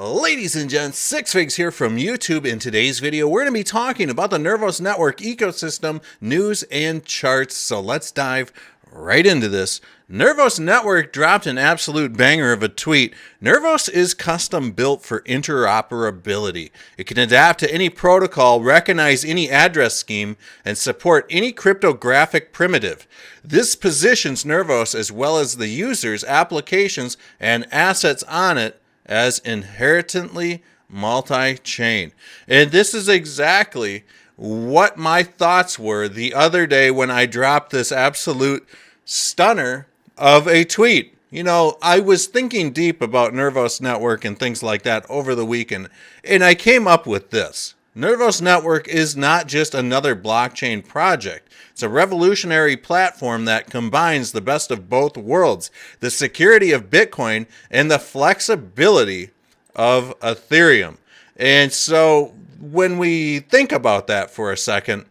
Ladies and gents, Six Figs here from YouTube. In today's video, we're going to be talking about the Nervos network ecosystem, news, and charts. So let's dive right into this. Nervos network dropped an absolute banger of a tweet. Nervos is custom built for interoperability. It can adapt to any protocol, recognize any address scheme, and support any cryptographic primitive. This positions Nervos, as well as the users, applications, and assets on it, as inherently multi-chain. And this is exactly what my thoughts were the other day when I dropped this absolute stunner of a tweet. You know, I was thinking deep about Nervos network and things like that over the weekend, and I came up with this. Nervos network is not just another blockchain project. It's a revolutionary platform that combines the best of both worlds, the security of Bitcoin and the flexibility of Ethereum. And so when we think about that for a second,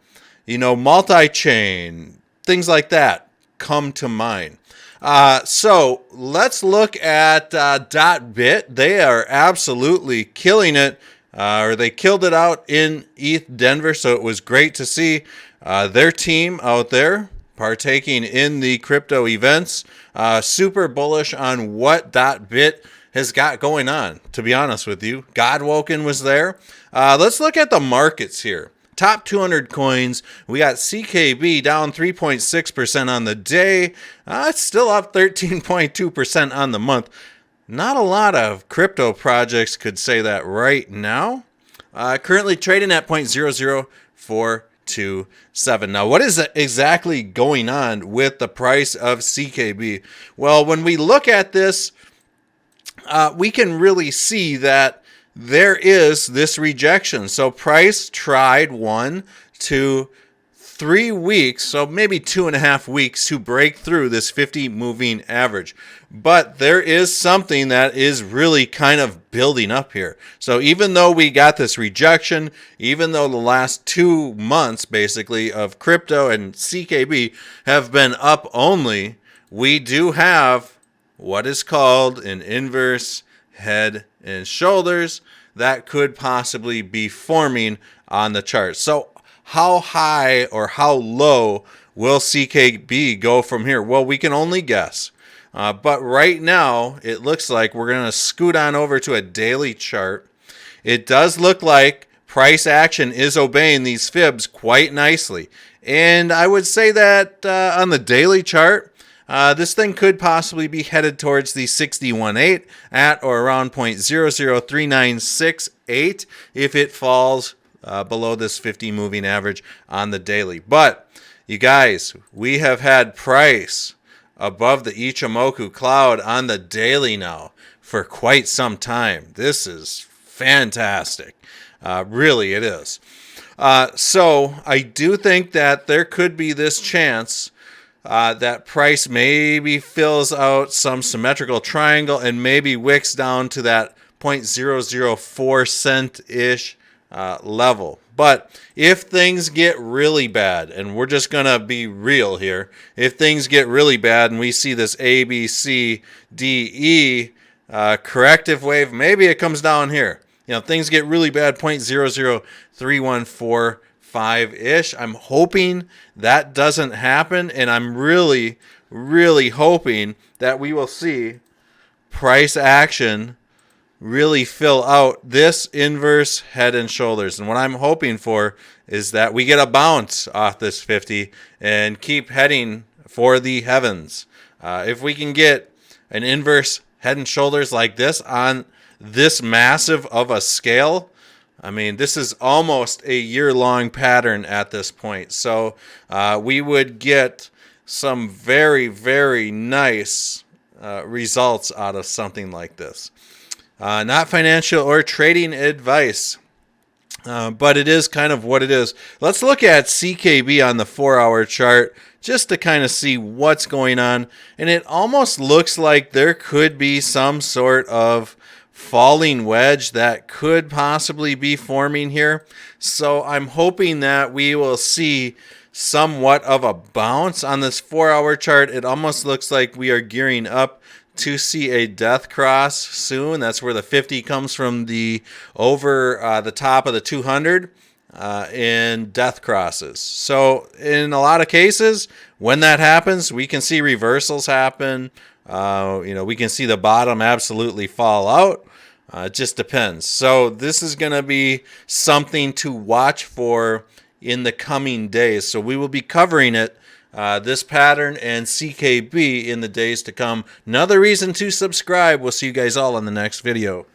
you know, multi-chain, things like that come to mind. So let's look at .bit. They are absolutely killing it. Or they killed it out in ETH Denver, so it was great to see their team out there partaking in the crypto events. Super bullish on what .bit has got going on, to be honest with you. Godwoken was there. Let's look at the markets here. Top 200 coins, we got CKB down 3.6% on the day. It's still up 13.2% on the month. Not a lot of crypto projects could say that right now. Currently trading at 0.00427. Now, what is exactly going on with the price of CKB? Well, when we look at this, we can really see that there is this rejection. So price tried 1 to 3 weeks, so maybe 2.5 weeks to break through this 50 moving average. But there is something that is really kind of building up here. So even though we got this rejection, even though the last 2 months basically of crypto and CKB have been up only, we do have what is called an inverse head and shoulders that could possibly be forming on the chart. So how high or how low will CKB go from here? Well, we can only guess. But right now, it looks like we're going to scoot on over to a daily chart. It does look like price action is obeying these fibs quite nicely. And I would say that on the daily chart, this thing could possibly be headed towards the 61.8 at or around 0.003968 if it falls below this 50 moving average on the daily. But you guys, we have had price above the Ichimoku cloud on the daily now for quite some time. This is fantastic. Really, it is. So I do think that there could be this chance that price maybe fills out some symmetrical triangle and maybe wicks down to that 0.004 cent-ish level. But if things get really bad, and we're just going to be real here, if things get really bad and we see this A, B, C, D, E corrective wave, maybe it comes down here. You know, things get really bad, 0.003145-ish. I'm hoping that doesn't happen, and I'm really, really hoping that we will see price action really fill out this inverse head and shoulders. And what I'm hoping for is that we get a bounce off this 50 and keep heading for the heavens. If we can get an inverse head and shoulders like this on this massive of a scale, I mean, this is almost a year-long pattern at this point. So we would get some very, very nice results out of something like this. Not financial or trading advice, but it is kind of what it is. Let's look at CKB on the 4-hour chart just to kind of see what's going on. And it almost looks like there could be some sort of falling wedge that could possibly be forming here. So I'm hoping that we will see somewhat of a bounce on this 4-hour chart. It almost looks like we are gearing up to see a death cross soon. That's where the 50 comes from, the over the top of the 200 in death crosses. So in a lot of cases, when that happens, we can see reversals happen. We can see the bottom absolutely fall out. It just depends. So this is going to be something to watch for in the coming days. So we will be covering it, this pattern and CKB, in the days to come. Another reason to subscribe. We'll see you guys all in the next video.